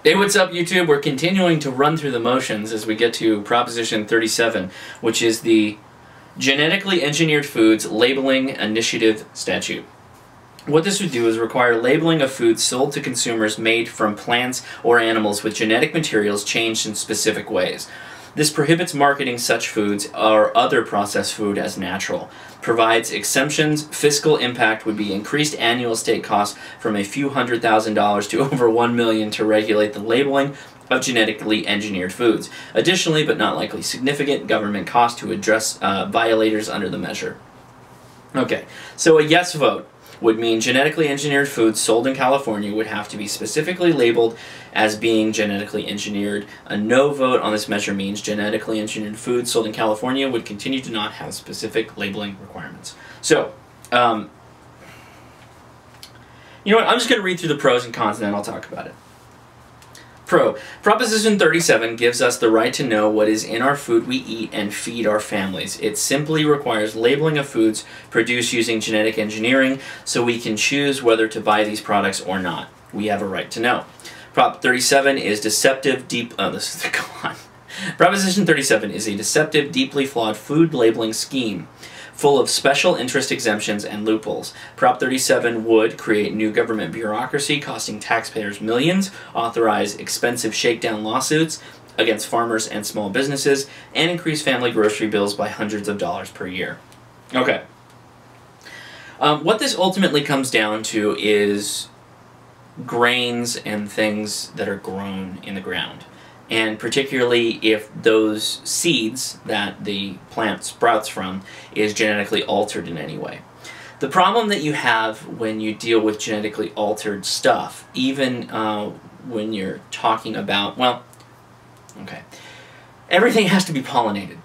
Hey, what's up, YouTube? We're continuing to run through the motions as we get to Proposition 37, which is the Genetically Engineered Foods Labeling Initiative Statute. What this would do is require labeling of foods sold to consumers made from plants or animals with genetic materials changed in specific ways. This prohibits marketing such foods or other processed food as natural, provides exemptions. Fiscal impact would be increased annual state costs from a few $100,000 to over $1 million to regulate the labeling of genetically engineered foods. Additionally, but not likely significant, government costs to address violators under the measure. Okay, so a yes vote would mean genetically engineered foods sold in California would have to be specifically labeled as being genetically engineered. A no vote on this measure means genetically engineered foods sold in California would continue to not have specific labeling requirements. So, you know what, I'm just going to read through the pros and cons and then I'll talk about it. Proposition 37 gives us the right to know what is in our food we eat and feed our families. It simply requires labeling of foods produced using genetic engineering so we can choose whether to buy these products or not. We have a right to know. Prop 37 is deceptive, Proposition 37 is a deceptive, deeply flawed food labeling scheme full of special interest exemptions and loopholes. Prop 37 would create new government bureaucracy costing taxpayers millions, authorize expensive shakedown lawsuits against farmers and small businesses, and increase family grocery bills by hundreds of dollars per year. Okay. What this ultimately comes down to is grains and things that are grown in the ground. And particularly if those seeds that the plant sprouts from is genetically altered in any way. The problem that you have when you deal with genetically altered stuff, even when you're talking about, well, okay, everything has to be pollinated,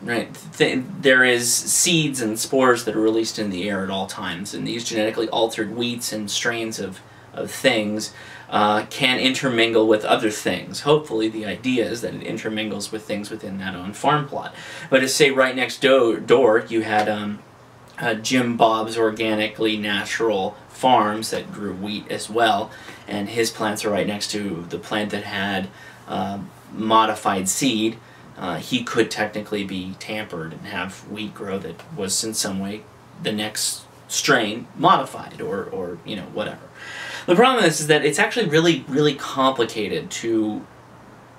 right? There is seeds and spores that are released in the air at all times, and these genetically altered wheats and strains of things can intermingle with other things. Hopefully the idea is that it intermingles with things within that own farm plot. But to say right next door you had Jim Bob's Organically Natural Farms that grew wheat as well, and his plants are right next to the plant that had modified seed. He could technically be tampered and have wheat grow that was in some way the next strain modified or you know, whatever. The problem is that it's actually really complicated to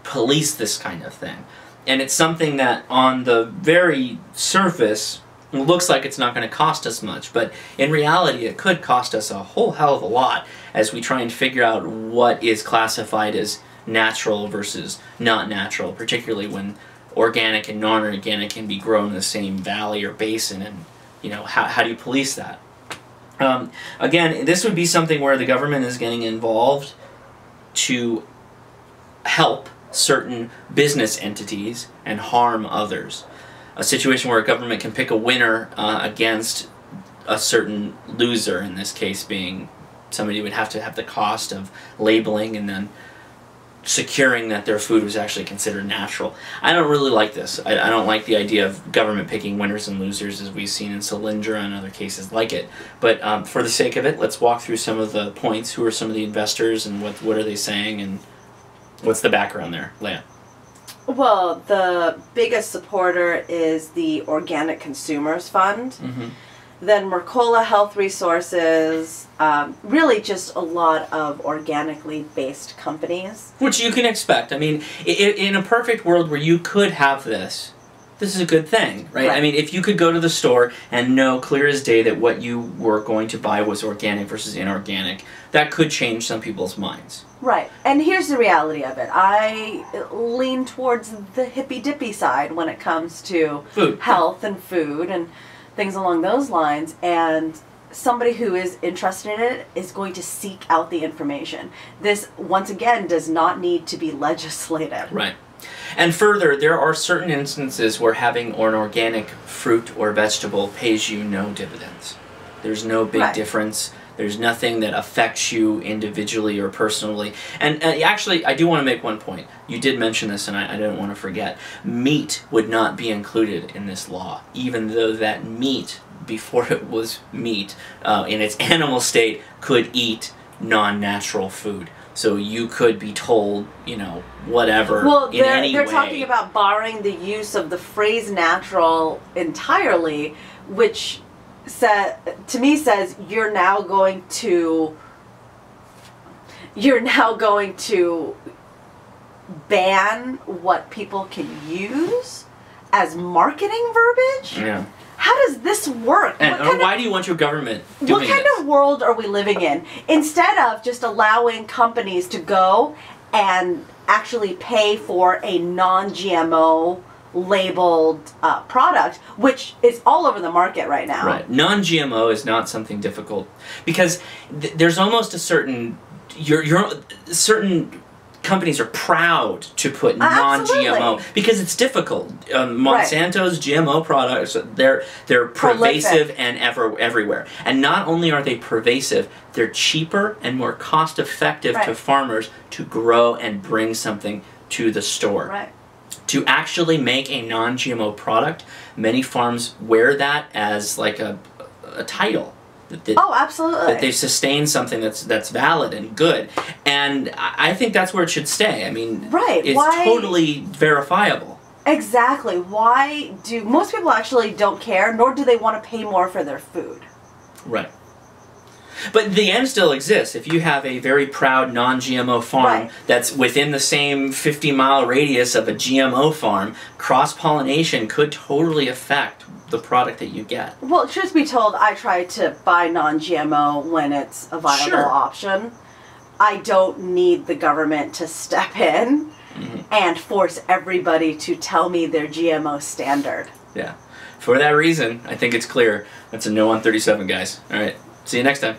police this kind of thing. And it's something that on the very surface looks like it's not going to cost us much, but in reality it could cost us a whole hell of a lot as we try and figure out what is classified as natural versus not natural, particularly when organic and non-organic can be grown in the same valley or basin, and you know, how do you police that? Again, this would be something where the government is getting involved to help certain business entities and harm others. A situation where a government can pick a winner against a certain loser, in this case being somebody who would have to have the cost of labeling and then securing that their food was actually considered natural. I don't really like this. I don't like the idea of government picking winners and losers as we've seen in Solyndra and other cases like it. But for the sake of it, let's walk through some of the points. Who are some of the investors and what are they saying and what's the background there? Leah. Well, the biggest supporter is the Organic Consumers Fund. Mm-hmm. Then Mercola Health Resources, really just a lot of organically based companies. Which you can expect. I mean, in a perfect world where you could have this is a good thing, right? I mean, if you could go to the store and know clear as day that what you were going to buy was organic versus inorganic, that could change some people's minds. Right. And here's the reality of it. I lean towards the hippy-dippy side when it comes to food, health and food and things along those lines, and somebody who is interested in it is going to seek out the information. This, once again, does not need to be legislated. Right. And further, there are certain instances where having an organic fruit or vegetable pays you no dividends. There's no big difference. There's nothing that affects you individually or personally. And actually, I do want to make one point. You did mention this, and I don't want to forget. Meat would not be included in this law, even though that meat, before it was meat, in its animal state, could eat non-natural food. So you could be told, you know, whatever. Well, in any they're way. talking about barring the use of the phrase natural entirely, which to me says you're now going to ban what people can use as marketing verbiage? Yeah. How does this work? And why do you want your government doing What kind of world are we living in? Instead of just allowing companies to go and actually pay for a non-GMO labeled product, which is all over the market right now. Right. Non-GMO is not something difficult because there's almost a certain certain companies are proud to put non-GMO because it's difficult. Monsanto's GMO products, they're pervasive and everywhere. And not only are they pervasive, they're cheaper and more cost-effective to farmers to grow and bring something to the store. Right. To actually make a non-GMO product, many farms wear that as like a title. Oh, absolutely. That they've sustained something that's valid and good. And I think that's where it should stay. I mean, it's totally verifiable. Exactly. Why do most people actually don't care, nor do they want to pay more for their food? Right. But the end still exists. If you have a very proud non-GMO farm that's within the same 50-mile radius of a GMO farm, cross-pollination could totally affect the product that you get. Well, truth be told, I try to buy non-GMO when it's a viable option. I don't need the government to step in and force everybody to tell me their GMO standard. Yeah. For that reason, I think it's clear. That's a no on 37, guys. All right. See you next time.